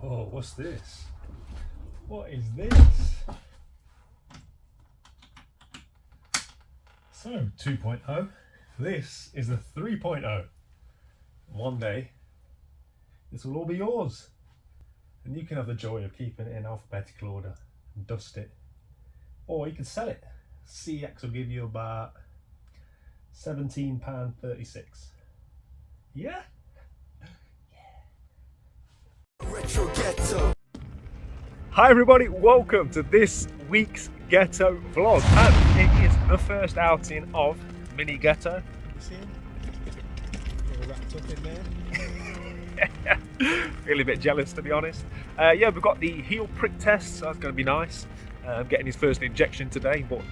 Oh, what's this? What is this? So, 2.0. This is the 3.0. One day, this will all be yours. And you can have the joy of keeping it in alphabetical order and dust it. Or you can sell it. CEX will give you about £17.36. Yeah? Retro Ghetto. Hi everybody, welcome to this week's Ghetto vlog. And it is the first outing of Mini Ghetto. You see him? All wrapped up in there. Feeling a bit jealous, to be honest. Yeah, we've got the heel prick test, so that's going to be nice. Getting his first injection today, but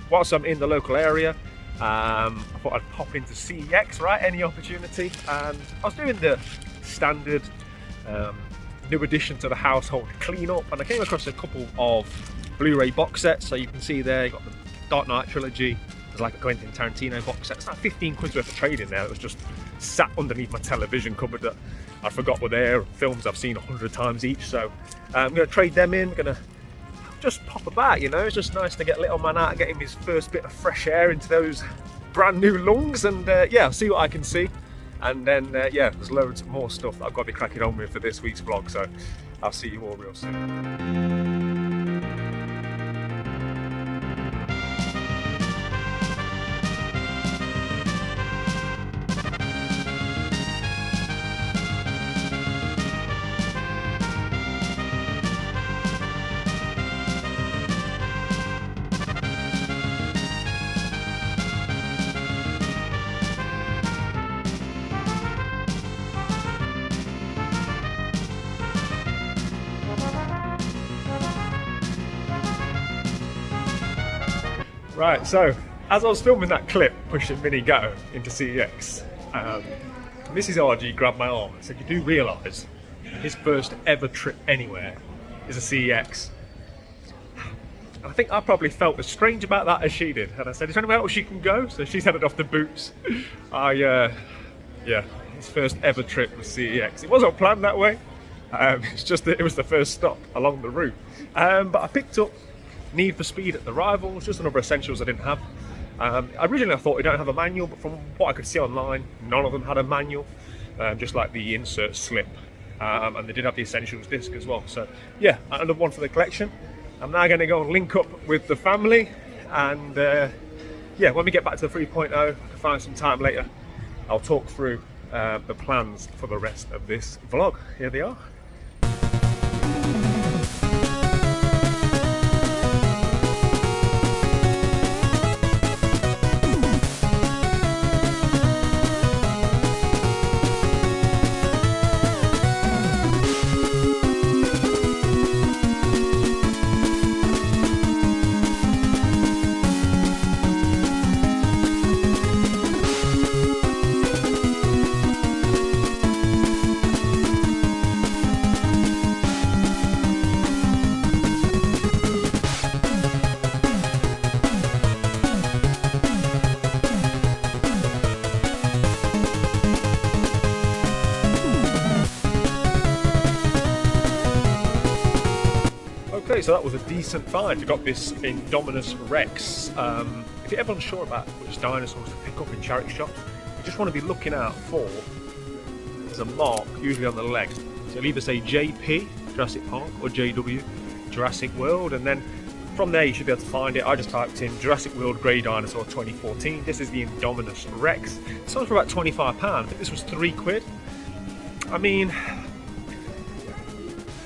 whilst I'm in the local area, I thought I'd pop into CEX, right? Any opportunity. And I was doing the standard new addition to the household cleanup, and I came across a couple of Blu-ray box sets. So you can see there, you got the Dark Knight trilogy. There's like a Quentin Tarantino box set. It's like 15 quid worth of trade in there. It was just sat underneath my television cupboard that I forgot were there. Films I've seen 100 times each. So I'm going to trade them in. We're going to just pop about, you know. It's just nice to get little man out and get him his first bit of fresh air into those brand new lungs. And yeah, I'll see what I can see. And then yeah, there's loads more stuff that I've got to be cracking on with for this week's vlog. So I'll see you all real soon. Right, so as I was filming that clip pushing Mini Ghetto into CEX, Mrs. RG grabbed my arm and said, "You do realise his first ever trip anywhere is a CEX?" And I think I probably felt as strange about that as she did. And I said, "Is there anywhere else she can go?" So she's headed off to Boots. Yeah, his first ever trip was CEX. It wasn't planned that way. It's just that it was the first stop along the route. But I picked up Need for Speed at the Rivals, just another essentials I didn't have. Originally I thought we don't have a manual, but from what I could see online, none of them had a manual, just like the insert slip, and they did have the essentials disc as well. So yeah, another one for the collection. I'm now going to go and link up with the family, and yeah, when we get back to the 3.0, I can find some time later, I'll talk through the plans for the rest of this vlog. Here they are. Okay, so that was a decent find. We got this Indominus Rex. If you're ever unsure about which dinosaurs to pick up in charity shops, you just want to be looking out for, there's a mark usually on the leg. So it'll either say JP, Jurassic Park, or JW, Jurassic World, and then from there you should be able to find it. I just typed in Jurassic World Grey Dinosaur 2014. This is the Indominus Rex. It sold for about £25. I think this was 3 quid. I mean,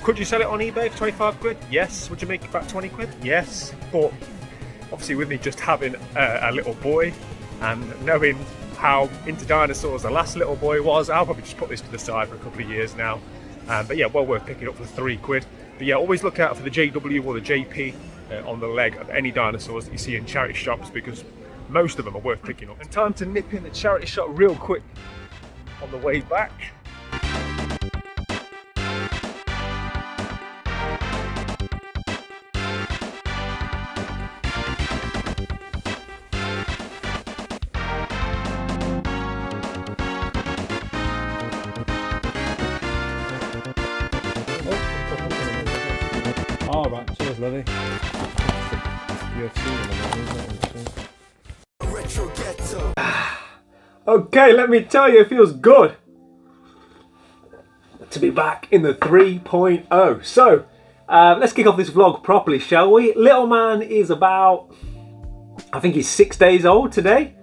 could you sell it on eBay for 25 quid? Yes. Would you make about 20 quid? Yes. But obviously with me just having a little boy and knowing how into dinosaurs the last little boy was, I'll probably just put this to the side for a couple of years now. But yeah, well worth picking up for 3 quid. But yeah, always look out for the JW or the JP on the leg of any dinosaurs that you see in charity shops, because most of them are worth picking up. And time to nip in the charity shop real quick on the way back. man. Cheers, Levy. Okay, let me tell you, it feels good to be back in the 3.0. So, let's kick off this vlog properly, shall we? Little man is about, I think he's 6 days old today.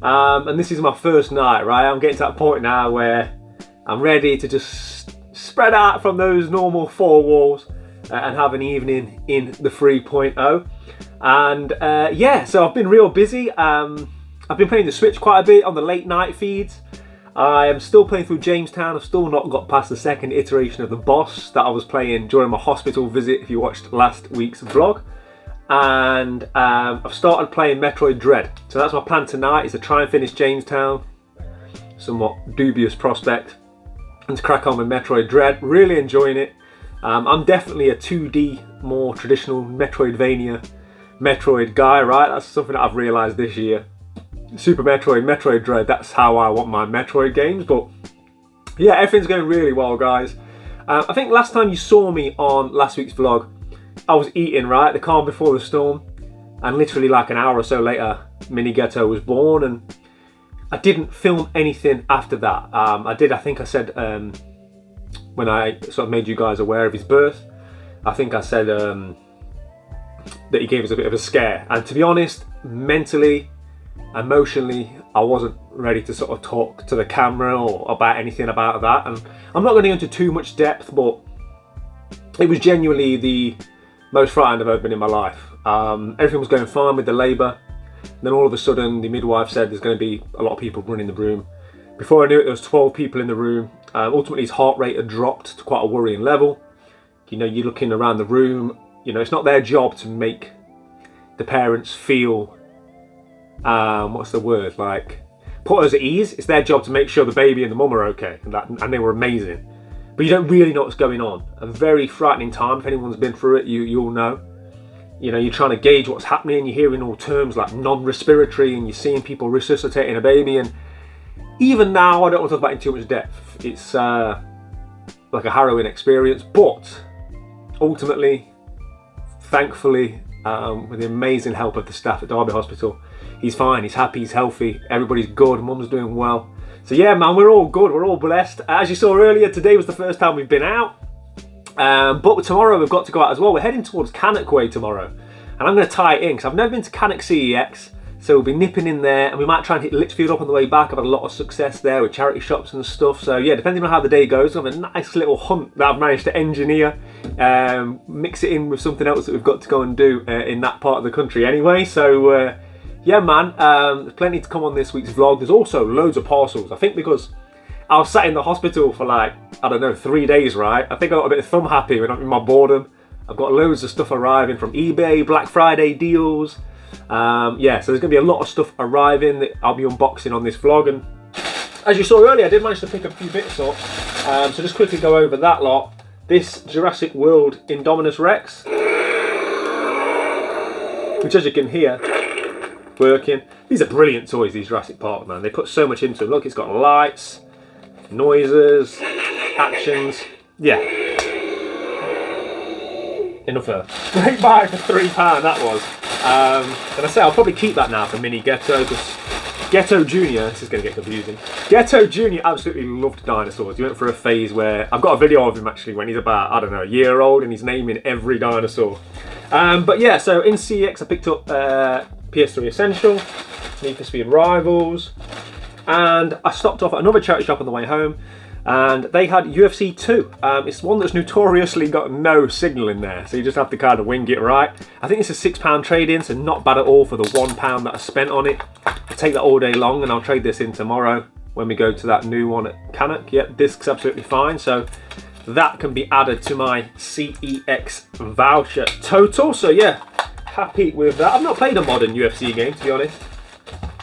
And this is my first night, right? I'm getting to that point now where I'm ready to just spread out from those normal four walls and have an evening in the 3.0. And yeah, so I've been real busy. I've been playing the Switch quite a bit on the late night feeds. I am still playing through Jamestown. I've still not got past the second iteration of the boss that I was playing during my hospital visit, if you watched last week's vlog. And I've started playing Metroid Dread. So that's my plan tonight, is to try and finish Jamestown. Somewhat dubious prospect. And to crack on with Metroid Dread. Really enjoying it. I'm definitely a 2D, more traditional Metroidvania Metroid guy, right? That's something that I've realised this year. Super Metroid, Metroid Dread, that's how I want my Metroid games. But yeah, everything's going really well, guys. I think last time you saw me on last week's vlog, I was eating, right, the calm before the storm, and literally like an hour or so later, Mini Ghetto was born, and I didn't film anything after that. I think I said, when I sort of made you guys aware of his birth, I think I said that he gave us a bit of a scare. And to be honest, mentally, emotionally, I wasn't ready to sort of talk to the camera or about anything about that. And I'm not going to go into too much depth, but it was genuinely the most frightened I've ever been in my life. Everything was going fine with the labour. Then all of a sudden, the midwife said there's going to be a lot of people running the room. Before I knew it, there was 12 people in the room. Ultimately, his heart rate had dropped to quite a worrying level. You know, you're looking around the room. You know, it's not their job to make the parents feel, what's the word, like, put us at ease. It's their job to make sure the baby and the mum are okay, and they were amazing. But you don't really know what's going on. A very frightening time. If anyone's been through it, you'll know. You know, you're trying to gauge what's happening. You're hearing all terms like non-respiratory, and you're seeing people resuscitating a baby. And even now, I don't want to talk about it in too much depth. It's like a harrowing experience. But ultimately, thankfully, with the amazing help of the staff at Derby Hospital, he's fine, he's happy, he's healthy, everybody's good, mum's doing well. So yeah, man, we're all good, we're all blessed. As you saw earlier, today was the first time we've been out. But tomorrow we've got to go out as well. We're heading towards Cannock Way tomorrow. And I'm going to tie it in, because I've never been to Cannock CEX. So we'll be nipping in there, and we might try and hit Litchfield up on the way back. I've had a lot of success there with charity shops and stuff. So yeah, depending on how the day goes, I've a nice little hunt that I've managed to engineer. Mix it in with something else that we've got to go and do in that part of the country anyway. So yeah, man, there's plenty to come on this week's vlog. There's also loads of parcels. I think because I was sat in the hospital for like, I don't know, 3 days, right? I think I got a bit of thumb happy when I'm in my boredom. I've got loads of stuff arriving from eBay, Black Friday deals. Yeah, so there's going to be a lot of stuff arriving that I'll be unboxing on this vlog. And as you saw earlier, I did manage to pick a few bits up. So just quickly go over that lot. This Jurassic World Indominus Rex, which as you can hear, working. These are brilliant toys, these Jurassic Park, man. They put so much into them. Look, it's got lights, noises, actions. Yeah. Enough of that. Great buy for £3, that was. And I say I'll probably keep that now for Mini Ghetto, because Ghetto Junior, this is going to get confusing. Ghetto Junior absolutely loved dinosaurs. He went for a phase where, I've got a video of him actually when he's about, I don't know, a year old, and he's naming every dinosaur. But yeah, so in CEX I picked up PS3 Essential, Need for Speed Rivals, and I stopped off at another charity shop on the way home, and they had UFC 2. It's one that's notoriously got no signal in there, so you just have to kind of wing it right. I think it's a £6 trade-in, so not bad at all for the £1 that I spent on it. I'll take that all day long, and I'll trade this in tomorrow when we go to that new one at Cannock. Yep, disc's absolutely fine, so that can be added to my CEX voucher total. So yeah, happy with that. I've not played a modern UFC game, to be honest.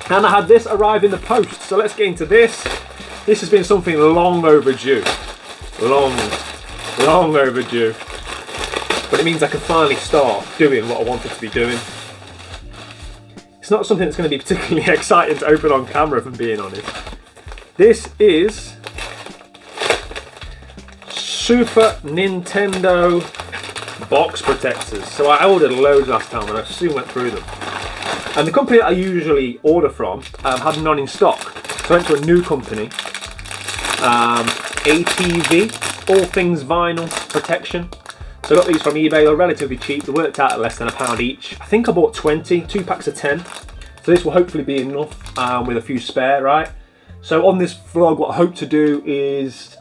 And I had this arrive in the post, so let's get into this. This has been something long overdue. Long overdue. But it means I can finally start doing what I wanted to be doing. It's not something that's going to be particularly exciting to open on camera, if I'm being honest. This is Super Nintendo box protectors. So I ordered loads last time and I soon went through them. And the company that I usually order from had none in stock. So I went to a new company, ATV, All Things Vinyl Protection. So I got these from eBay. They're relatively cheap. They worked out at less than £1 each. I think I bought 20, 2 packs of 10. So this will hopefully be enough with a few spare, right? So on this vlog, what I hope to do is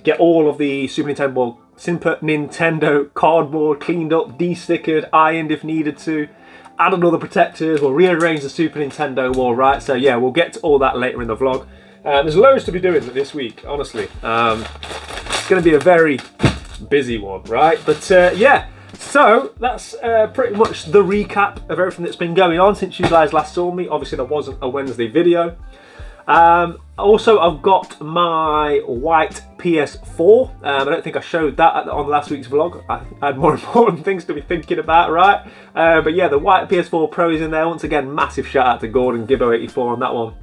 get all of the Super Nintendo cardboard cleaned up, de-stickered, ironed if needed to, add another protectors, we'll rearrange the Super Nintendo wall, right? So yeah, we'll get to all that later in the vlog. There's loads to be doing this week, honestly. It's going to be a very busy one, right? But yeah, so that's pretty much the recap of everything that's been going on since you guys last saw me. Obviously there wasn't a Wednesday video. Also, I've got my white PS4. I don't think I showed that on last week's vlog. I had more important things to be thinking about, right? But yeah, the white PS4 Pro is in there. Once again, massive shout out to Gordon, Ghetto84 on that one.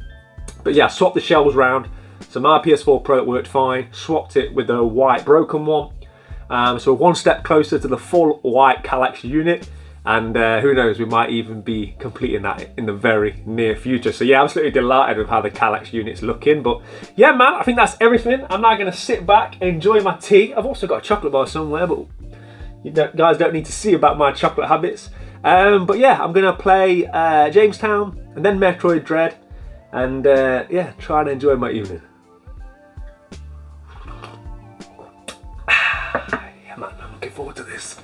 But yeah, swapped the shells round. So my PS4 Pro worked fine. Swapped it with the white broken one. So one step closer to the full white CEX unit. And who knows, we might even be completing that in the very near future. So yeah, I'm absolutely delighted with how the CEX unit's looking. But yeah, man, I think that's everything. I'm now going to sit back, enjoy my tea. I've also got a chocolate bar somewhere, but you guys don't need to see about my chocolate habits. But yeah, I'm going to play Jamestown and then Metroid Dread. And yeah, try and enjoy my evening. Yeah, man, I'm looking forward to this.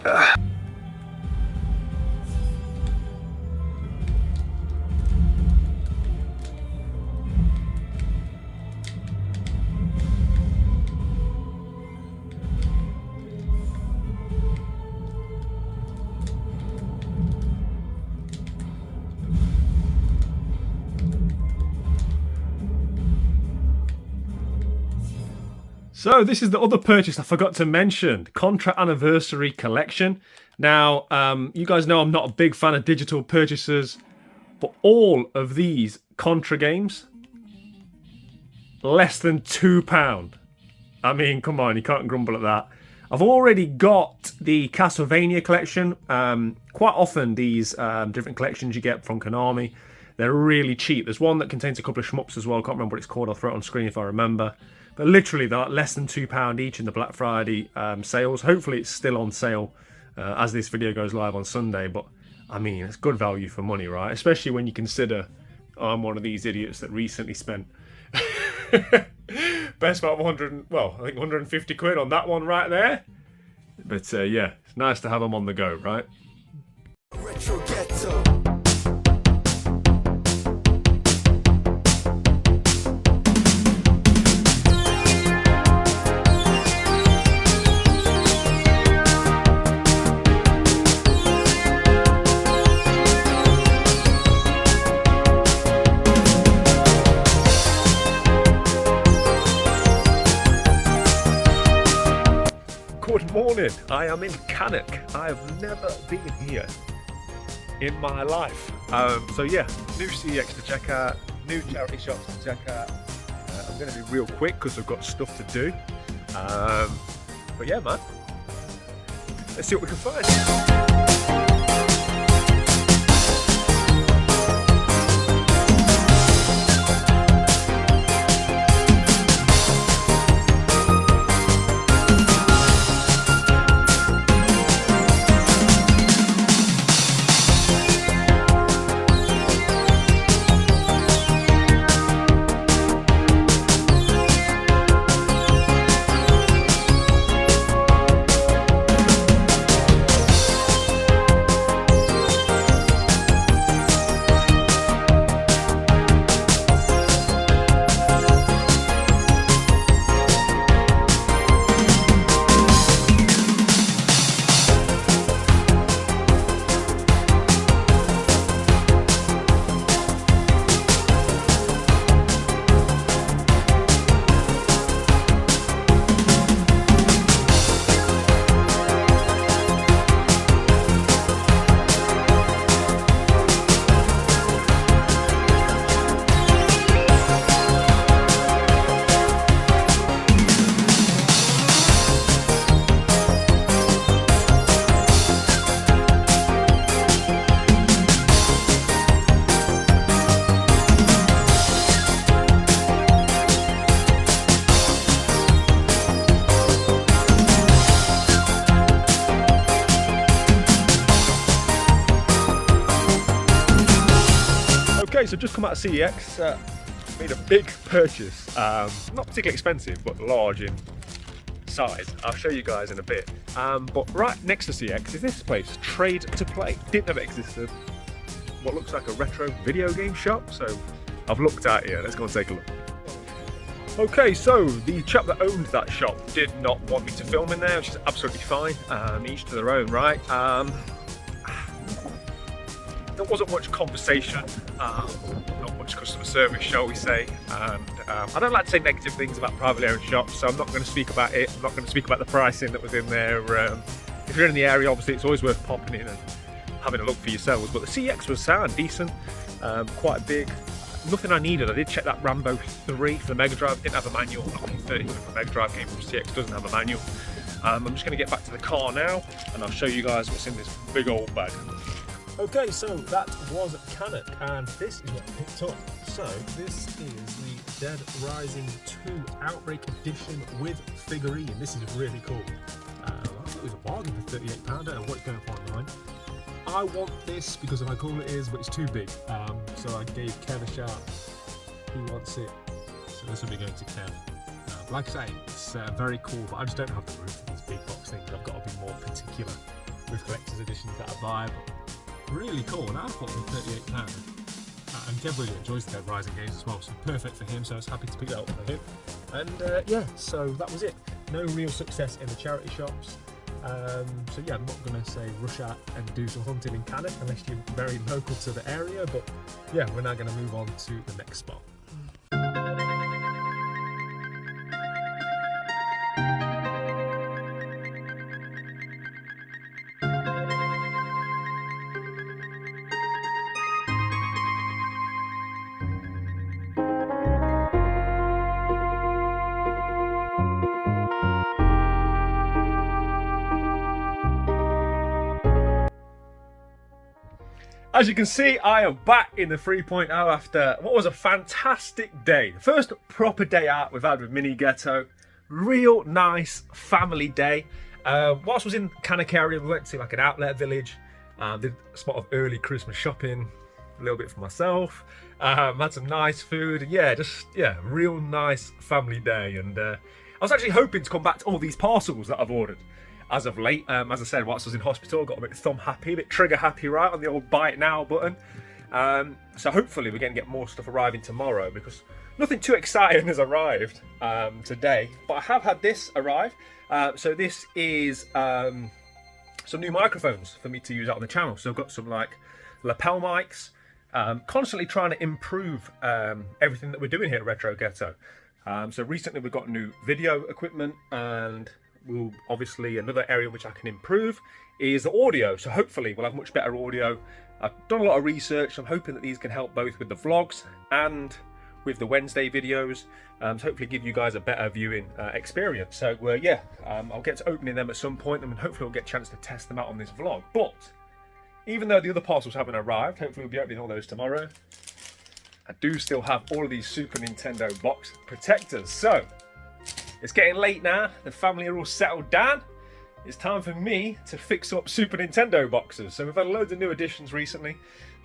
So this is the other purchase I forgot to mention, Contra Anniversary Collection. Now, you guys know I'm not a big fan of digital purchases, but all of these Contra games, less than £2. I mean, come on, you can't grumble at that. I've already got the Castlevania collection. Quite often these different collections you get from Konami, they're really cheap. There's one that contains a couple of shmups as well. I can't remember what it's called. I'll throw it on screen if I remember. But literally, they're like less than £2 each in the Black Friday sales. Hopefully, it's still on sale as this video goes live on Sunday. But, I mean, it's good value for money, right? Especially when you consider I'm one of these idiots that recently spent best part of 100, well, I think 150 quid on that one right there. But, yeah, it's nice to have them on the go, right? Retro Ghetto. Good morning, I am in Cannock. I have never been here in my life. So yeah, new CEX to check out, new charity shops to check out. I'm going to be real quick because I've got stuff to do. But yeah, man, let's see what we can find. Okay, so just come out of CEX, made a big purchase, not particularly expensive, but large in size. I'll show you guys in a bit. But right next to CEX is this place, Trade to Play. Didn't know it existed. What looks like a retro video game shop, so I've looked at here. Let's go and take a look. Okay, so the chap that owned that shop did not want me to film in there, which is absolutely fine. Each to their own, right? There wasn't much conversation, not much customer service, shall we say, and I don't like to say negative things about privately owned shops, so I'm not going to speak about it. I'm not going to speak about the pricing that was in there. If you're in the area, obviously it's always worth popping in and having a look for yourselves, but the CEX was sound, decent, quite big. Nothing I needed. I did check that Rambo 3 for the Mega Drive. Didn't have a manual. Knocking 30 for the Mega Drive game from CEX doesn't have a manual. I'm just going to get back to the car now, and I'll show you guys what's in this big old bag. Okay, so that was Canuck, and this is what I picked up. So this is the Dead Rising 2 Outbreak Edition with figurine. This is really cool. I thought it was a bargain for £38. I don't know what it's going for online. I want this because of how cool it is, but it's too big. So I gave Kev a shout. He wants it, so this will be going to Kev. Like I say, it's very cool, but I just don't have the room for these big box things. I've got to be more particular with collector's editions that I buy. But really cool, and I thought it was £38. And Kev really enjoys the Dead Rising games as well, so perfect for him, so I was happy to pick that up for him. And yeah, so that was it. No real success in the charity shops. So yeah, I'm not going to say rush out and do some hunting in Cannock unless you're very local to the area, but yeah, we're now going to move on to the next spot. As you can see, I am back in the 3.0 after what was a fantastic day. The first proper day out we've had with Mini Ghetto. Real nice family day. Whilst I was in Cannock area, we went to like an outlet village. Did a spot of early Christmas shopping, a little bit for myself. Had some nice food. Yeah, real nice family day. And I was actually hoping to come back to all these parcels that I've ordered as of late. As I said, whilst I was in hospital, got a bit thumb happy, a bit trigger happy, right, on the old buy it now button. So hopefully we're going to get more stuff arriving tomorrow, because nothing too exciting has arrived today. But I have had this arrive. So this is some new microphones for me to use out on the channel. So I've got some like lapel mics, constantly trying to improve everything that we're doing here at Retro Ghetto. So recently we've got new video equipment, and we'll obviously, another area which I can improve is the audio. So hopefully we'll have much better audio. I've done a lot of research. I'm hoping that these can help both with the vlogs and with the Wednesday videos, to hopefully give you guys a better viewing experience. So yeah, I'll get to opening them at some point, and hopefully we'll get a chance to test them out on this vlog. But even though the other parcels haven't arrived, hopefully we'll be opening all those tomorrow, I do still have all of these Super Nintendo box protectors. So it's getting late now, the family are all settled down. It's time for me to fix up Super Nintendo boxes. So we've had loads of new additions recently,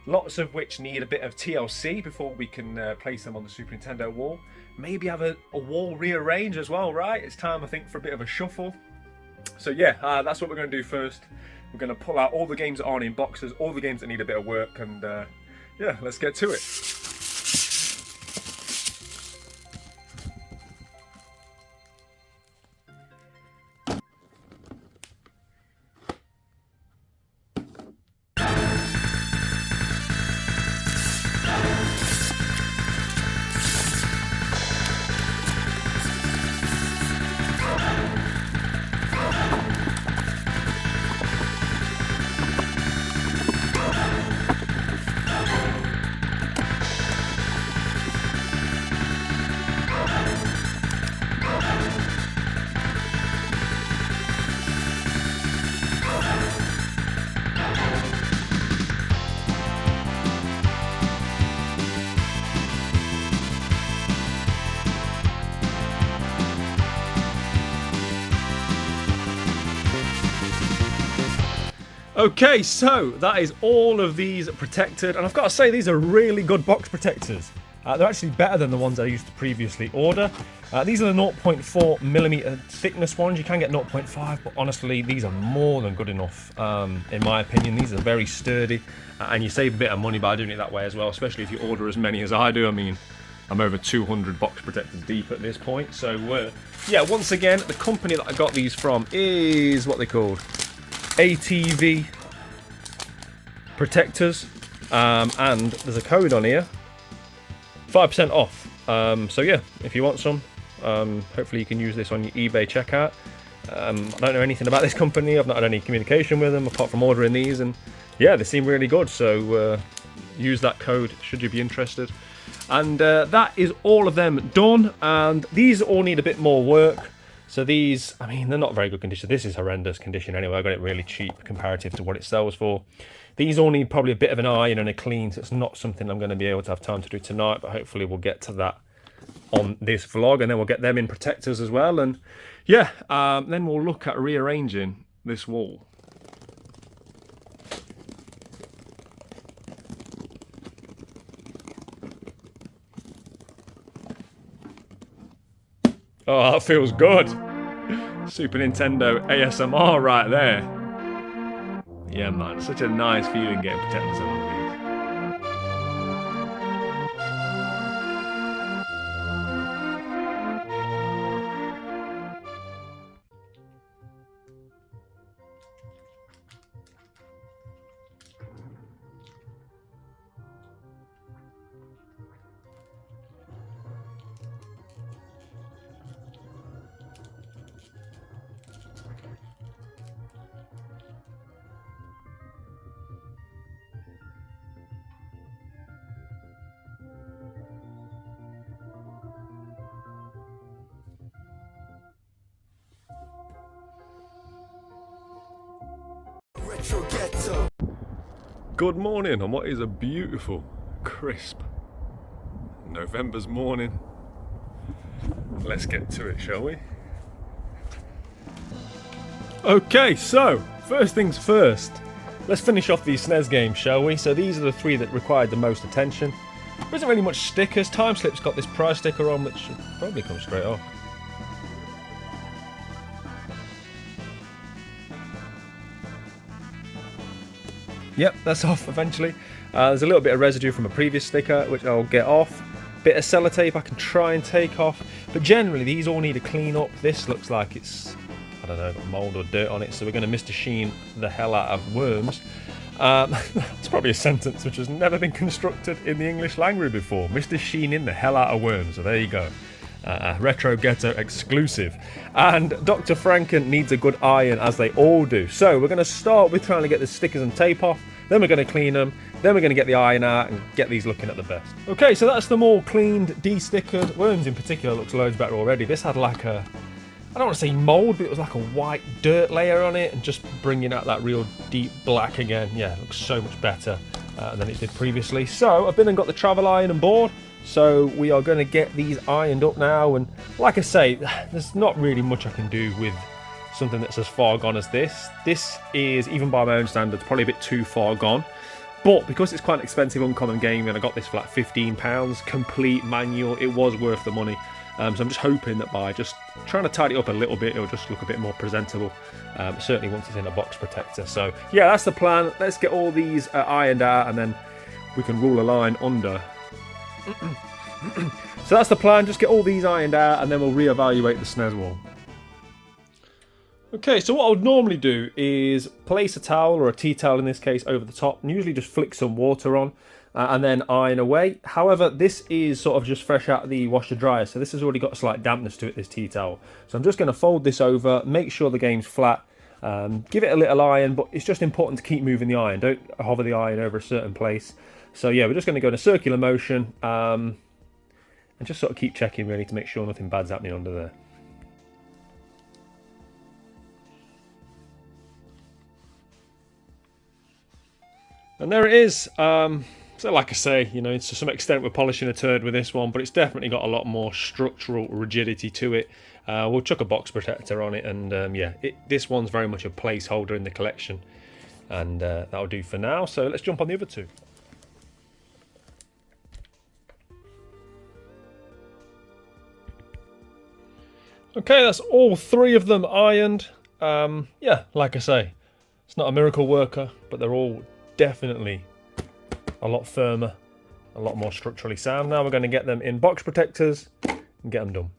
lots of which need a bit of TLC before we can place them on the Super Nintendo wall. Maybe have a wall rearrange as well, right? It's time, I think, for a bit of a shuffle. So yeah, that's what we're going to do first. We're going to pull out all the games that aren't in boxes, all the games that need a bit of work, and yeah, let's get to it. Okay, so that is all of these protected, and I've got to say these are really good box protectors. They're actually better than the ones I used to previously order. These are the 0.4mm thickness ones. You can get 0.5, but honestly, these are more than good enough, in my opinion. These are very sturdy, and you save a bit of money by doing it that way as well, especially if you order as many as I do. I mean, I'm over 200 box protectors deep at this point. So, yeah, once again, the company that I got these from is what they called ATV Protectors, and there's a code on here, 5% off. So yeah, if you want some, hopefully you can use this on your eBay checkout. I don't know anything about this company. I've not had any communication with them apart from ordering these, and yeah, they seem really good. So use that code should you be interested. And that is all of them done, and these all need a bit more work. So these, I mean, they're not very good condition. This is horrendous condition anyway. I got it really cheap comparative to what it sells for. These all need probably a bit of an iron and a clean, so it's not something I'm going to be able to have time to do tonight, but hopefully we'll get to that on this vlog, and then we'll get them in protectors as well. And yeah, then we'll look at rearranging this wall. Oh, that feels good. Super Nintendo ASMR right there. Yeah, man, such a nice feeling getting protectors on these. Ghetto. Good morning on what is a beautiful, crisp November's morning. Let's get to it, shall we? Okay, so first things first, let's finish off these SNES games, shall we? So these are the three that required the most attention. There isn't really much stickers. Time Slip's got this price sticker on, which should probably come straight off. Yep, that's off eventually. There's a little bit of residue from a previous sticker, which I'll get off. Bit of sellotape I can try and take off. But generally, these all need a clean up. This looks like it's, I don't know, got mould or dirt on it. So we're going to Mr. Sheen the hell out of worms. It's probably a sentence which has never been constructed in the English language before. Mr. Sheen in the hell out of worms. So there you go. Retro Ghetto exclusive. And Dr. Franken needs a good iron, as they all do. So we're going to start with trying to get the stickers and tape off, then we're going to clean them, then we're going to get the iron out and get these looking at the best. Okay, so that's them all cleaned, de-stickered. Worms in particular looks loads better already. This had like a, I don't want to say mould, but it was like a white dirt layer on it, and just bringing out that real deep black again. Yeah, it looks so much better than it did previously. So I've been and got the travel iron on board. So we are going to get these ironed up now, and like I say, there's not really much I can do with something that's as far gone as this. This is, even by my own standards, probably a bit too far gone. But because it's quite an expensive uncommon game, and I got this for like £15, complete manual, it was worth the money. So I'm just hoping that by just trying to tidy it up a little bit, it'll just look a bit more presentable. Certainly once it's in a box protector. So yeah, that's the plan. Let's get all these ironed out, and then we can rule a line under. So that's the plan, just get all these ironed out and then we'll reevaluate the SNES wall. Okay, so what I would normally do is place a towel, or a tea towel in this case, over the top, and usually just flick some water on and then iron away. However, this is sort of just fresh out of the washer dryer, so this has already got a slight dampness to it, this tea towel. So I'm just going to fold this over, make sure the game's flat, give it a little iron, but it's just important to keep moving the iron. Don't hover the iron over a certain place. So yeah, we're just going to go in a circular motion and just sort of keep checking really to make sure nothing bad's happening under there. And there it is. So like I say, you know, to some extent we're polishing a turd with this one, but it's definitely got a lot more structural rigidity to it. We'll chuck a box protector on it, and yeah, this one's very much a placeholder in the collection. And that'll do for now. So let's jump on the other two. Okay, that's all three of them ironed. Yeah, like I say, it's not a miracle worker, but they're all definitely a lot firmer, a lot more structurally sound. Now we're going to get them in box protectors and get them done.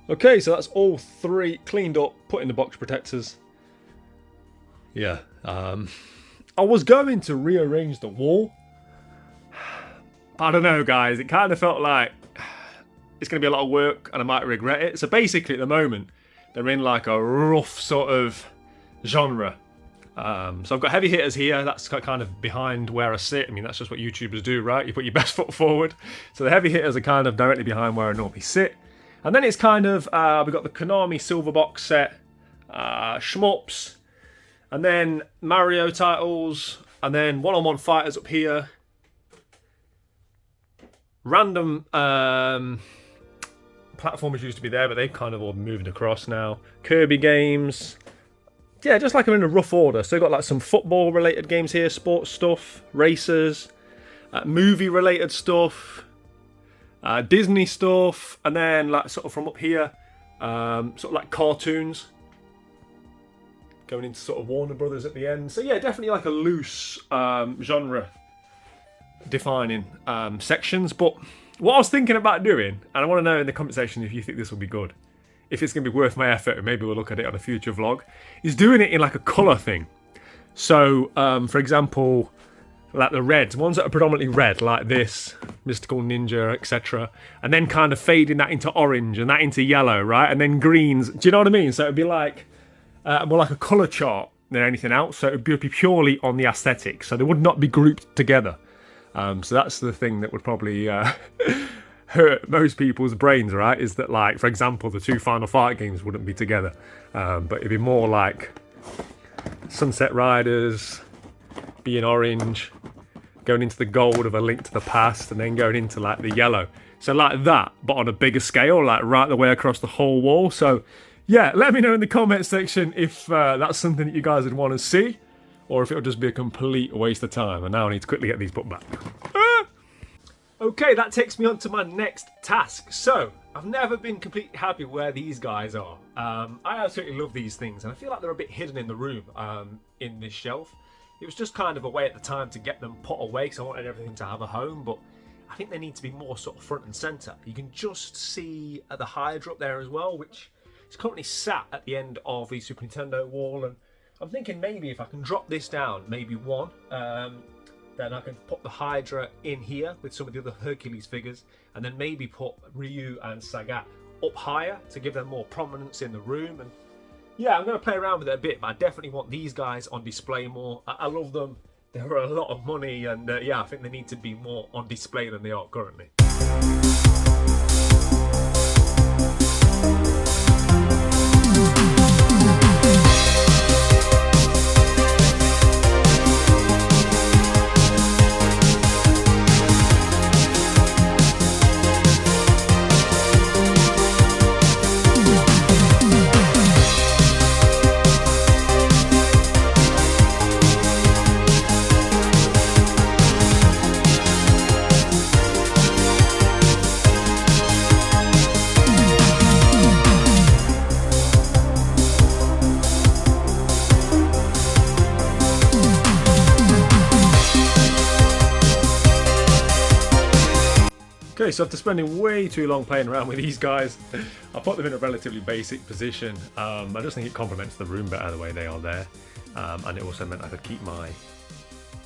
Okay, so that's all three cleaned up, put in the box protectors. Yeah, I was going to rearrange the wall. I don't know, guys. It kind of felt like it's going to be a lot of work and I might regret it. So basically, at the moment, they're in like a rough sort of genre. So I've got heavy hitters here. That's kind of behind where I sit. I mean, that's just what YouTubers do, right? You put your best foot forward. So the heavy hitters are kind of directly behind where I normally sit. And then it's kind of, we've got the Konami Silver Box set, shmups, and then Mario titles, and then one-on-one fighters up here. Random platformers used to be there, but they've kind of all moved across now. Kirby games. Yeah, just like I'm in a rough order. So I've got like some football-related games here, sports stuff, racers, movie-related stuff, Disney stuff, and then like sort of from up here, sort of like cartoons. Going into sort of Warner Brothers at the end. So yeah, definitely like a loose genre defining sections. But what I was thinking about doing, and I want to know in the comment section if you think this will be good, if it's going to be worth my effort, and maybe we'll look at it on a future vlog, is doing it in like a colour thing. So, for example, like the reds, ones that are predominantly red, like this, Mystical Ninja, etc. And then kind of fading that into orange and that into yellow, right? And then greens, do you know what I mean? So it'd be like, more like a colour chart than anything else. So it would be purely on the aesthetic. So they would not be grouped together. So that's the thing that would probably hurt most people's brains, right? Is that, like, for example, the two Final Fight games wouldn't be together. But it'd be more like Sunset Riders being orange, going into the gold of A Link to the Past, and then going into like the yellow. So like that, but on a bigger scale, like right the way across the whole wall. So yeah, let me know in the comment section if that's something that you guys would want to see, or if it'll just be a complete waste of time. And now I need to quickly get these put back. Okay, that takes me on to my next task. So, I've never been completely happy where these guys are. I absolutely love these things, and I feel like they're a bit hidden in the room in this shelf. It was just kind of a way at the time to get them put away, because I wanted everything to have a home, but I think they need to be more sort of front and centre. You can just see the Hydra up there as well, which is currently sat at the end of the Super Nintendo wall, and I'm thinking maybe if I can drop this down, maybe one, then I can put the Hydra in here with some of the other Hercules figures, and then maybe put Ryu and Sagat up higher to give them more prominence in the room. And yeah, I'm going to play around with it a bit, but I definitely want these guys on display more. I love them. They're a lot of money, and yeah, I think they need to be more on display than they are currently. Okay, so after spending way too long playing around with these guys, I put them in a relatively basic position. I just think it complements the room better the way they are there. And it also meant I could keep my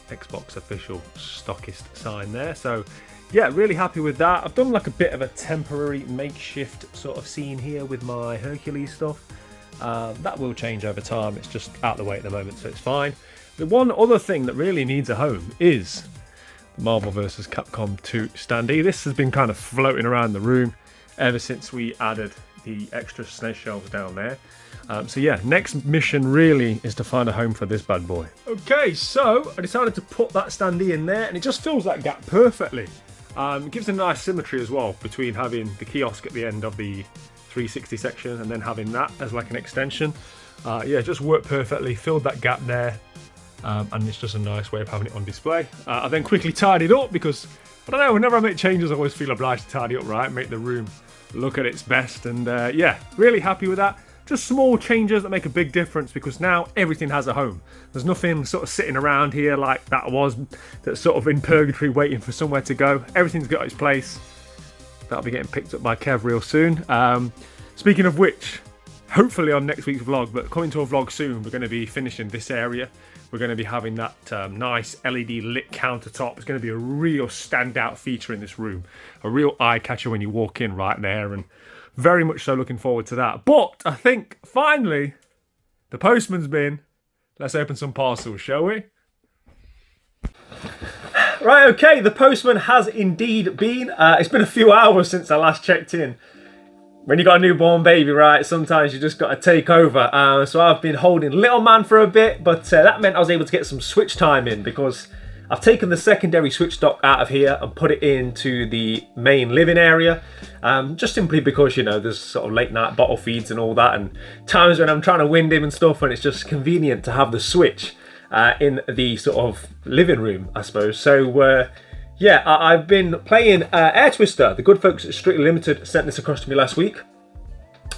Xbox official stockist sign there. So yeah, really happy with that. I've done like a bit of a temporary makeshift sort of scene here with my Hercules stuff. That will change over time. It's just out of the way at the moment, so it's fine. The one other thing that really needs a home is Marvel vs. Capcom 2 standee. This has been kind of floating around the room ever since we added the extra SNES shelves down there. So yeah, next mission really is to find a home for this bad boy. Okay, so I decided to put that standee in there, and it just fills that gap perfectly. It gives a nice symmetry as well between having the kiosk at the end of the 360 section and then having that as like an extension. Yeah, just worked perfectly, filled that gap there. and it's just a nice way of having it on display. I then quickly tidied up because, I don't know, whenever I make changes I always feel obliged to tidy up, right, make the room look at its best, and yeah, really happy with that. Just small changes that make a big difference because now everything has a home. There's nothing sort of sitting around here like that was, that's sort of in purgatory waiting for somewhere to go. Everything's got its place. That'll be getting picked up by Kev real soon. Speaking of which, hopefully on next week's vlog, but coming to a vlog soon, we're going to be finishing this area. We're going to be having that nice LED lit countertop. It's going to be a real standout feature in this room. A real eye catcher when you walk in right there, and very much so looking forward to that. But I think finally the postman's been. Let's open some parcels, shall we? Right, okay, the postman has indeed been. It's been a few hours since I last checked in. When you got a newborn baby, right, sometimes you just got to take over. So I've been holding little man for a bit, but that meant I was able to get some switch time in because I've taken the secondary switch dock out of here and put it into the main living area. Just simply because, you know, there's sort of late night bottle feeds and all that, and times when I'm trying to wind him and stuff, and it's just convenient to have the switch in the sort of living room, I suppose. So yeah, I've been playing Air Twister. The good folks at Strictly Limited sent this across to me last week.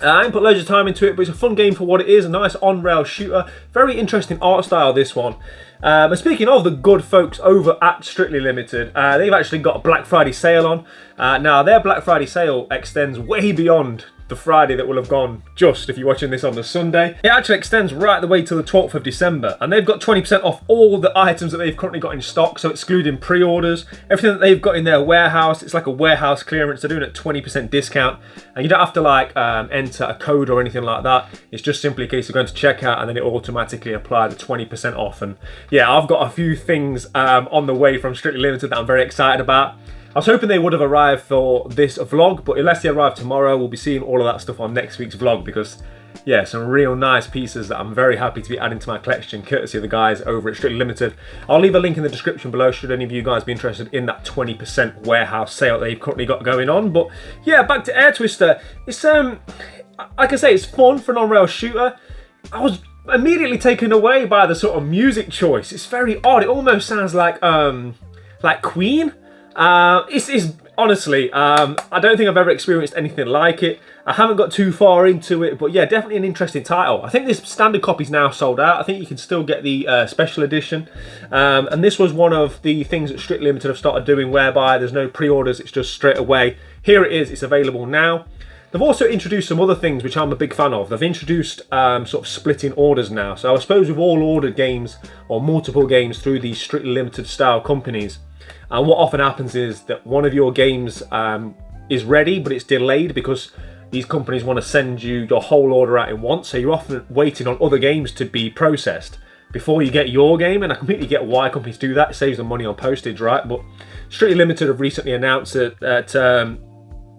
I didn't put loads of time into it, but it's a fun game for what it is. A nice on-rail shooter. Very interesting art style, this one. And speaking of the good folks over at Strictly Limited, they've actually got a Black Friday sale on. Now, their Black Friday sale extends way beyond the Friday that will have gone just if you're watching this on the Sunday. It actually extends right the way till the 12th of December, and they've got 20% off all the items that they've currently got in stock, so excluding pre-orders. Everything that they've got in their warehouse, it's like a warehouse clearance. They're doing it at 20% discount, and you don't have to like enter a code or anything like that. It's just simply a case of going to checkout and then it automatically apply the 20% off. And yeah, I've got a few things on the way from Strictly Limited that I'm very excited about. I was hoping they would have arrived for this vlog, but unless they arrive tomorrow, we'll be seeing all of that stuff on next week's vlog because, yeah, some real nice pieces that I'm very happy to be adding to my collection, courtesy of the guys over at Strictly Limited. I'll leave a link in the description below should any of you guys be interested in that 20% warehouse sale that they've currently got going on. But yeah, back to Air Twister. It's, like I say, it's fun for an on-rail shooter. I was immediately taken away by the sort of music choice. It's very odd. It almost sounds like Queen. It's honestly, I don't think I've ever experienced anything like it. I haven't got too far into it, but yeah, definitely an interesting title. I think this standard copy's now sold out. I think you can still get the special edition. And this was one of the things that Strictly Limited have started doing whereby there's no pre-orders, it's just straight away. Here it is, it's available now. They've also introduced some other things which I'm a big fan of. They've introduced sort of splitting orders now. So I suppose with all ordered games or multiple games through these Strictly Limited style companies, and what often happens is that one of your games is ready, but it's delayed because these companies want to send you your whole order out in once. So you're often waiting on other games to be processed before you get your game. And I completely get why companies do that. It saves them money on postage, right? But Strictly Limited have recently announced that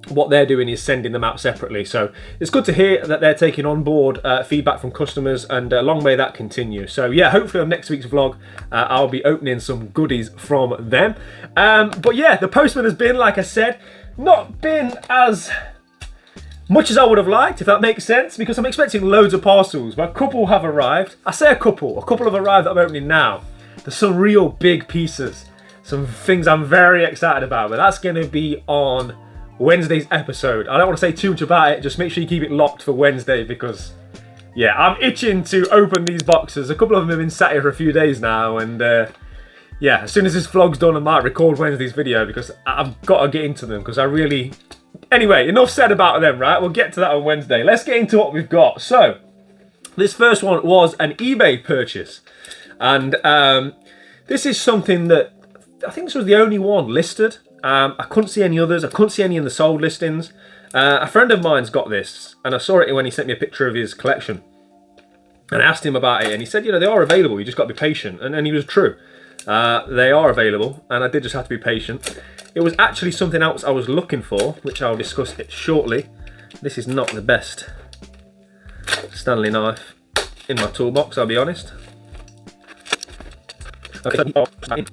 what they're doing is sending them out separately. So it's good to hear that they're taking on board feedback from customers, and long may that continue. So yeah, hopefully on next week's vlog, I'll be opening some goodies from them. But yeah, the postman has been, like I said, not been as much as I would have liked, if that makes sense, because I'm expecting loads of parcels, but a couple have arrived. I say a couple have arrived that I'm opening now. There's some real big pieces, some things I'm very excited about, but that's going to be on Wednesday's episode. I don't want to say too much about it, just make sure you keep it locked for Wednesday because, yeah, I'm itching to open these boxes. A couple of them have been sat here for a few days now, and yeah, as soon as this vlog's done I might record Wednesday's video because I've got to get into them because I really... Anyway, enough said about them, right? We'll get to that on Wednesday. Let's get into what we've got. So, this first one was an eBay purchase, and this is something that I think this was the only one listed. I couldn't see any others. I couldn't see any in the sold listings. A friend of mine's got this, and I saw it when he sent me a picture of his collection. And I asked him about it, and he said, you know, they are available. You just got to be patient. And he was true. They are available, and I did just have to be patient. It was actually something else I was looking for, which I'll discuss it shortly. This is not the best Stanley knife in my toolbox, I'll be honest. Okay. Right.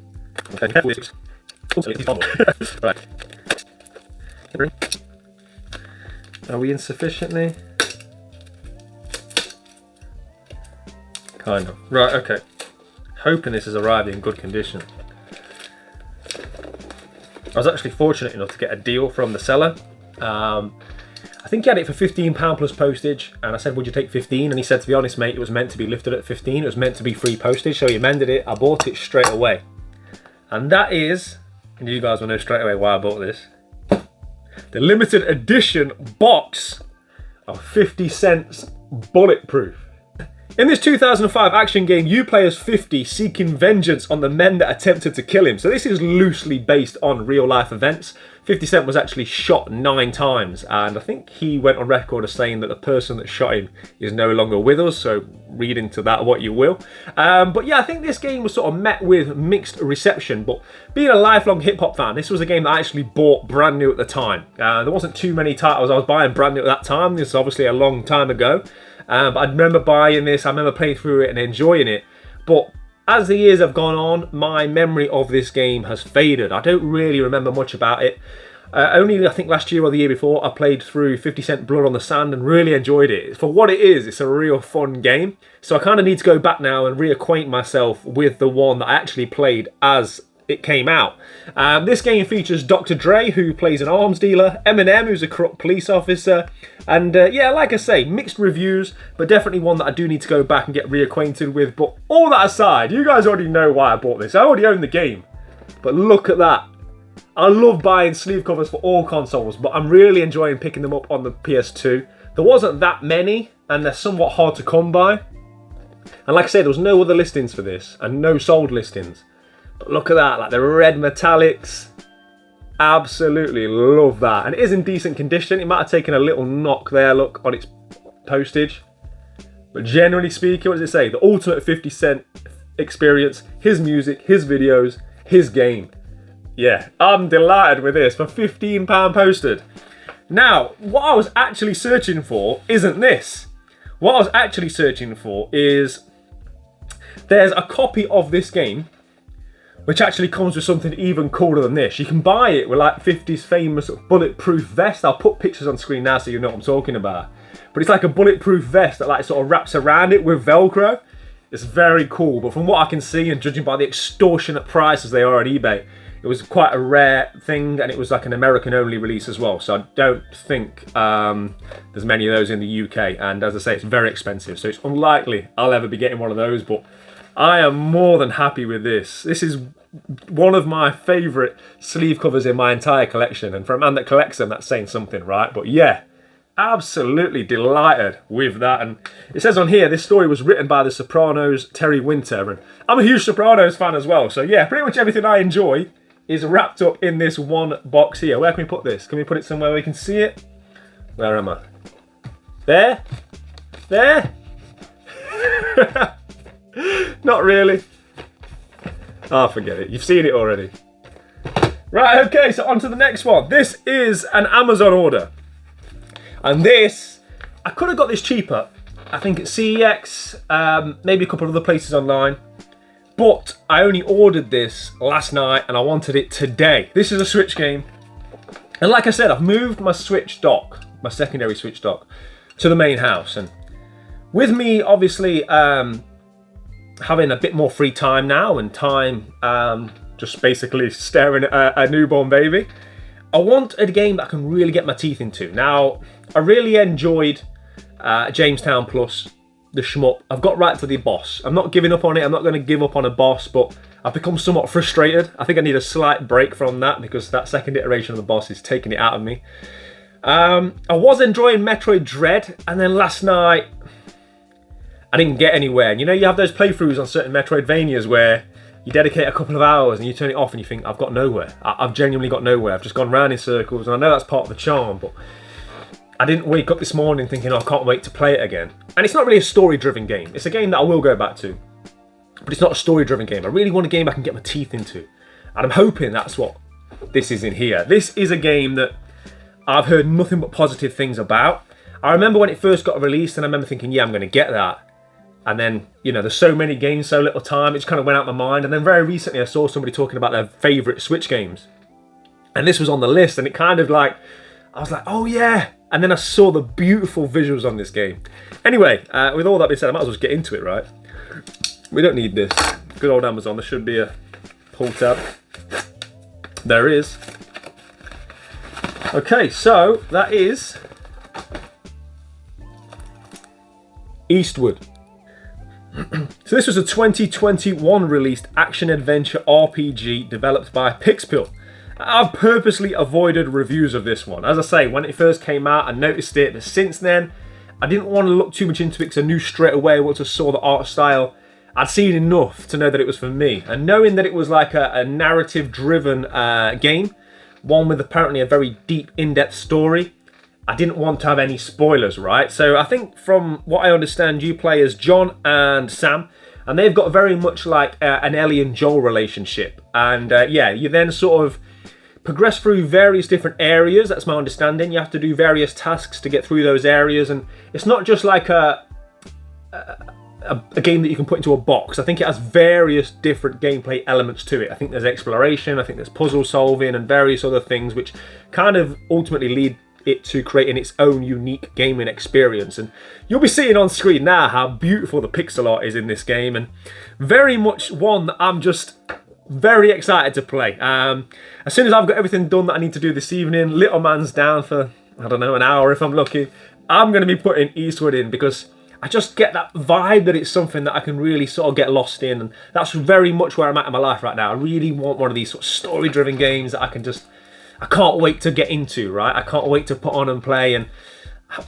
Are we insufficiently? Kind of. Right, okay. Hoping this has arrived in good condition. I was actually fortunate enough to get a deal from the seller. I think he had it for £15 plus postage, and I said, would you take 15? And he said, to be honest, mate, it was meant to be lifted at 15. It was meant to be free postage, so he amended it. I bought it straight away. And that is, and you guys will know straight away why I bought this, the limited edition box of 50 Cent's Bulletproof. In this 2005 action game, you play as 50 seeking vengeance on the men that attempted to kill him. So this is loosely based on real life events. 50 Cent was actually shot 9 times, and I think he went on record as saying that the person that shot him is no longer with us, so read into that what you will. But yeah, I think this game was sort of met with mixed reception, but being a lifelong hip-hop fan, this was a game that I actually bought brand new at the time. There wasn't too many titles I was buying brand new at that time. This is obviously a long time ago. But I remember buying this, I remember playing through it and enjoying it. But as the years have gone on, my memory of this game has faded. I don't really remember much about it. Only, I think, last year or the year before, I played through 50 Cent Blood on the Sand and really enjoyed it. For what it is, it's a real fun game. So I kind of need to go back now and reacquaint myself with the one that I actually played as it came out. This game features Dr. Dre, who plays an arms dealer, Eminem, who's a corrupt police officer, and yeah, like I say, mixed reviews, but definitely one that I do need to go back and get reacquainted with. But all that aside, you guys already know why I bought this. I already own the game, but look at that. I love buying sleeve covers for all consoles, but I'm really enjoying picking them up on the PS2. There wasn't that many, and they're somewhat hard to come by. And like I said, there was no other listings for this, and no sold listings. But look at that, like the red metallics. Absolutely love that. And it is in decent condition. It might have taken a little knock there, look, on its postage. But generally speaking, what does it say? The ultimate 50 Cent experience, his music, his videos, his game. Yeah, I'm delighted with this for £15 posted. Now, what I was actually searching for isn't this. What I was actually searching for is, there's a copy of this game which actually comes with something even cooler than this. You can buy it with like 50's famous bulletproof vest. I'll put pictures on screen now so you know what I'm talking about. But it's like a bulletproof vest that like sort of wraps around it with Velcro. It's very cool, but from what I can see and judging by the extortionate prices they are at eBay, it was quite a rare thing, and it was like an American only release as well. So I don't think there's many of those in the UK. And as I say, it's very expensive. So it's unlikely I'll ever be getting one of those, but I am more than happy with this. This is one of my favourite sleeve covers in my entire collection, and for a man that collects them, that's saying something, right? But yeah, absolutely delighted with that. And it says on here, this story was written by The Sopranos' Terry Winter, and I'm a huge Sopranos fan as well. So yeah, pretty much everything I enjoy is wrapped up in this one box here. Where can we put this? Can we put it somewhere we can see it? Where am I? There? There? Not really. Oh, forget it. You've seen it already. Right, okay, so on to the next one. This is an Amazon order. And this, I could have got this cheaper. I think it's CEX, maybe a couple of other places online. But I only ordered this last night and I wanted it today. This is a Switch game. And like I said, I've moved my Switch dock, my secondary Switch dock, to the main house. And with me, obviously, having a bit more free time now and time just basically staring at a newborn baby, I want a game that I can really get my teeth into. Now, I really enjoyed Jamestown Plus, the shmup. I've got right to the boss. I'm not giving up on it. I'm not going to give up on a boss, but I've become somewhat frustrated. I think I need a slight break from that because that second iteration of the boss is taking it out of me. I was enjoying Metroid Dread, and then last night I didn't get anywhere. You know, you have those playthroughs on certain Metroidvanias where you dedicate a couple of hours and you turn it off and you think, I've got nowhere. I've genuinely got nowhere. I've just gone round in circles, and I know that's part of the charm, but I didn't wake up this morning thinking, oh, I can't wait to play it again. And it's not really a story-driven game. It's a game that I will go back to, but it's not a story-driven game. I really want a game I can get my teeth into, and I'm hoping that's what this is in here. This is a game that I've heard nothing but positive things about. I remember when it first got released, and I remember thinking, yeah, I'm going to get that. And then, you know, there's so many games, so little time, it just kind of went out of my mind. And then very recently I saw somebody talking about their favourite Switch games. And this was on the list, and it kind of like, I was like, oh yeah. And then I saw the beautiful visuals on this game. Anyway, with all that being said, I might as well just get into it, right? We don't need this. Good old Amazon. There should be a pull tab. There is. Okay, so that is Eastward. So this was a 2021 released action-adventure RPG developed by Pixpill. I've purposely avoided reviews of this one. As I say, when it first came out, I noticed it, but since then, I didn't want to look too much into it because I knew straight away once I saw the art style, I'd seen enough to know that it was for me. And knowing that it was like a narrative-driven game, one with apparently a very deep, in-depth story, I didn't want to have any spoilers, right? So I think from what I understand, you play as John and Sam, and they've got very much like an Ellie and Joel relationship. And yeah, you then sort of progress through various different areas, that's my understanding. You have to do various tasks to get through those areas, and it's not just like a game that you can put into a box. I think it has various different gameplay elements to it. I think there's exploration, I think there's puzzle solving, and various other things which kind of ultimately lead it to creating its own unique gaming experience. And you'll be seeing on screen now how beautiful the pixel art is in this game, and very much one that I'm just very excited to play. As soon as I've got everything done that I need to do this evening, little man's down for, I don't know, an hour if I'm lucky, I'm going to be putting Eastward in because I just get that vibe that it's something that I can really sort of get lost in, and that's very much where I'm at in my life right now. I really want one of these sort of story-driven games that I can't wait to get into, right? I can't wait to put on and play and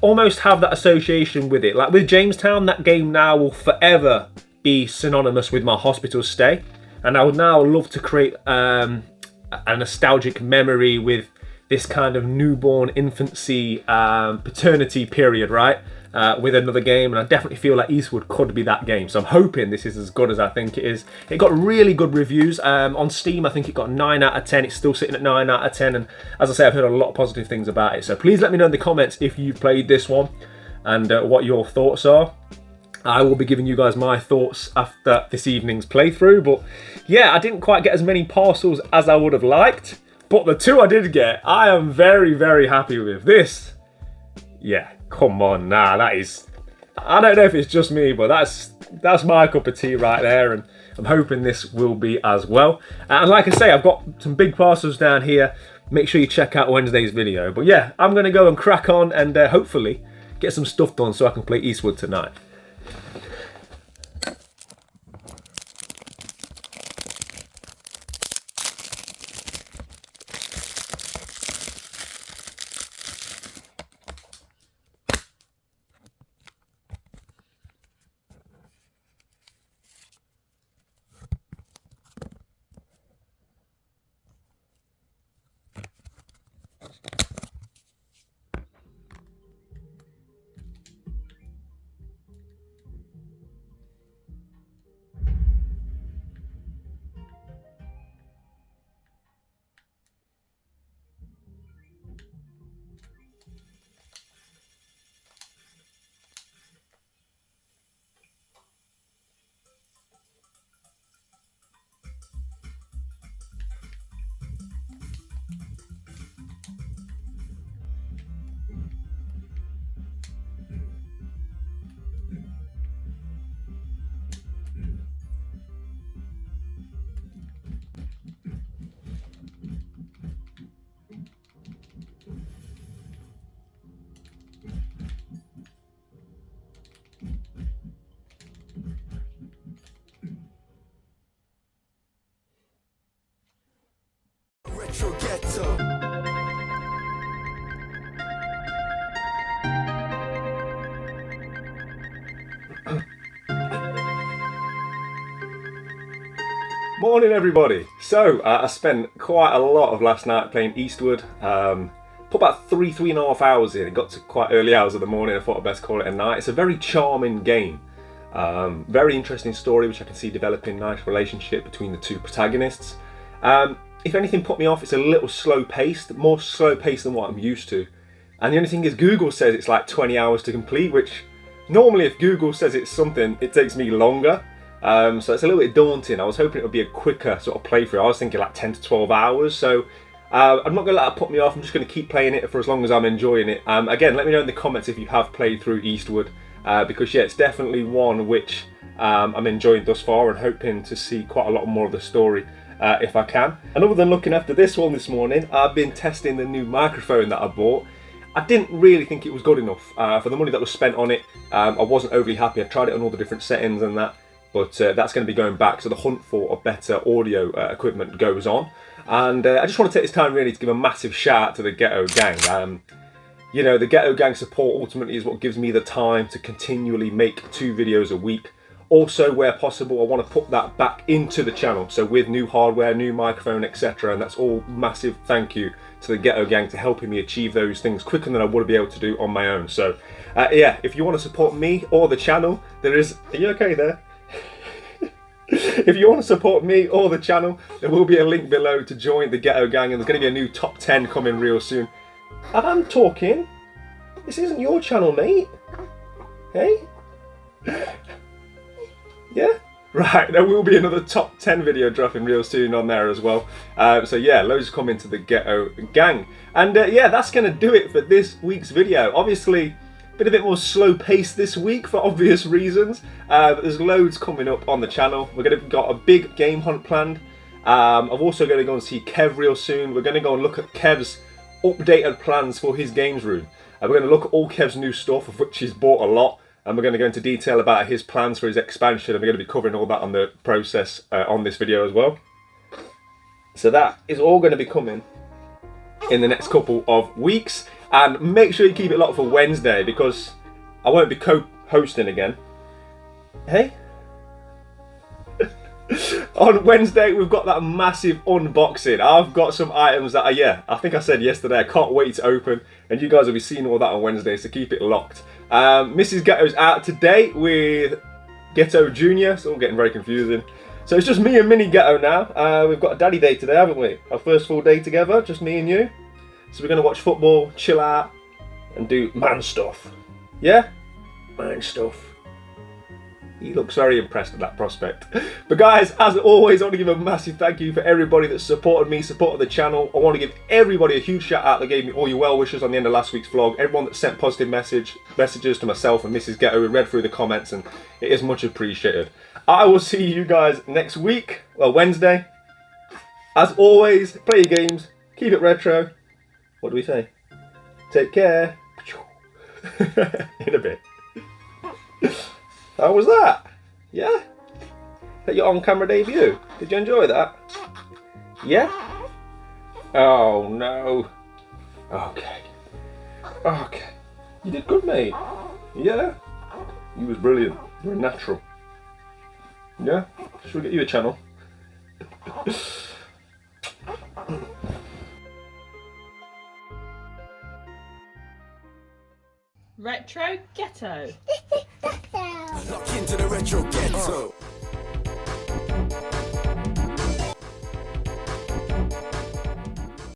almost have that association with it. Like with Jamestown, that game now will forever be synonymous with my hospital stay. And I would now love to create a nostalgic memory with this kind of newborn infancy paternity period, right? With another game, and I definitely feel like Eastward could be that game. So I'm hoping this is as good as I think it is. It got really good reviews on Steam. I think it got 9 out of 10. It's still sitting at 9 out of 10, and as I say, I've heard a lot of positive things about it. So please let me know in the comments if you've played this one and what your thoughts are. I will be giving you guys my thoughts after this evening's playthrough. But yeah, I didn't quite get as many parcels as I would have liked, but the 2 I did get, I am very, very happy with. This, yeah, come on, nah, that is, I don't know if it's just me, but that's my cup of tea right there, and I'm hoping this will be as well. And like I say, I've got some big parcels down here. Make sure you check out Wednesday's video. But yeah, I'm going to go and crack on and hopefully get some stuff done so I can play Eastward tonight. Ghetto. Morning everybody. So I spent quite a lot of last night playing Eastward. Put about three and a half hours in. It got to quite early hours of the morning. I thought I'd best call it a night. It's a very charming game. Very interesting story, which I can see developing nice relationship between the 2 protagonists. If anything put me off, it's a little slow paced, more slow paced than what I'm used to. And the only thing is Google says it's like 20 hours to complete, which normally if Google says it's something, it takes me longer. So it's a little bit daunting. I was hoping it would be a quicker sort of playthrough. I was thinking like 10 to 12 hours. So I'm not going to let that put me off. I'm just going to keep playing it for as long as I'm enjoying it. Again, let me know in the comments if you have played through Eastward. Because yeah, it's definitely one which I'm enjoying thus far and hoping to see quite a lot more of the story if I can. And other than looking after this one this morning, I've been testing the new microphone that I bought. I didn't really think it was good enough for the money that was spent on it. I wasn't overly happy. I tried it on all the different settings and that, but that's going to be going back. So the hunt for a better audio equipment goes on. And I just want to take this time really to give a massive shout out to the Ghetto gang. You know, the Ghetto gang support ultimately is what gives me the time to continually make 2 videos a week. Also, where possible, I want to put that back into the channel. So with new hardware, new microphone, etc. And that's all massive thank you to the Ghetto gang to helping me achieve those things quicker than I would be able to do on my own. So yeah, if you want to support me or the channel, there is... Are you okay there? If you want to support me or the channel, there will be a link below to join the Ghetto gang, and there's going to be a new top 10 coming real soon. And I'm talking. This isn't your channel, mate. Hey? Yeah? Right, there will be another top 10 video dropping real soon on there as well. So yeah, loads coming to the Ghetto gang. And yeah, that's going to do it for this week's video. Obviously, been a bit more slow paced this week for obvious reasons. But there's loads coming up on the channel. We've got a big game hunt planned. I'm also going to go and see Kev real soon. We're going to go and look at Kev's updated plans for his games room. We're going to look at all Kev's new stuff, of which he's bought a lot. And we're going to go into detail about his plans for his expansion, and we're going to be covering all that on the process on this video as well. So that is all going to be coming in the next couple of weeks. And make sure you keep it locked for Wednesday, because I won't be co-hosting again. Hey? On Wednesday, we've got that massive unboxing. I've got some items that are, yeah, I think I said yesterday, I can't wait to open. And you guys will be seeing all that on Wednesday, so keep it locked. Mrs. Ghetto's out today with Ghetto Junior. It's all getting very confusing. So it's just me and Mini Ghetto now. We've got a daddy day today, haven't we? Our first full day together, just me and you. So we're going to watch football, chill out, and do man stuff. Yeah? Man stuff. He looks very impressed at that prospect. But guys, as always, I want to give a massive thank you for everybody that supported me, supported the channel. I want to give everybody a huge shout out that gave me all your well wishes on the end of last week's vlog. Everyone that sent positive messages to myself and Mrs. Ghetto. We read through the comments, and it is much appreciated. I will see you guys next week, well, Wednesday. As always, play your games, keep it retro. What do we say? Take care. In a bit. How was that? Yeah? That your on-camera debut? Did you enjoy that? Yeah? Oh no. Okay. Okay. You did good, mate. Yeah? You was brilliant. You're a natural. Yeah? Should we get you a channel? Retro Ghetto. Lock into the retro ghetto.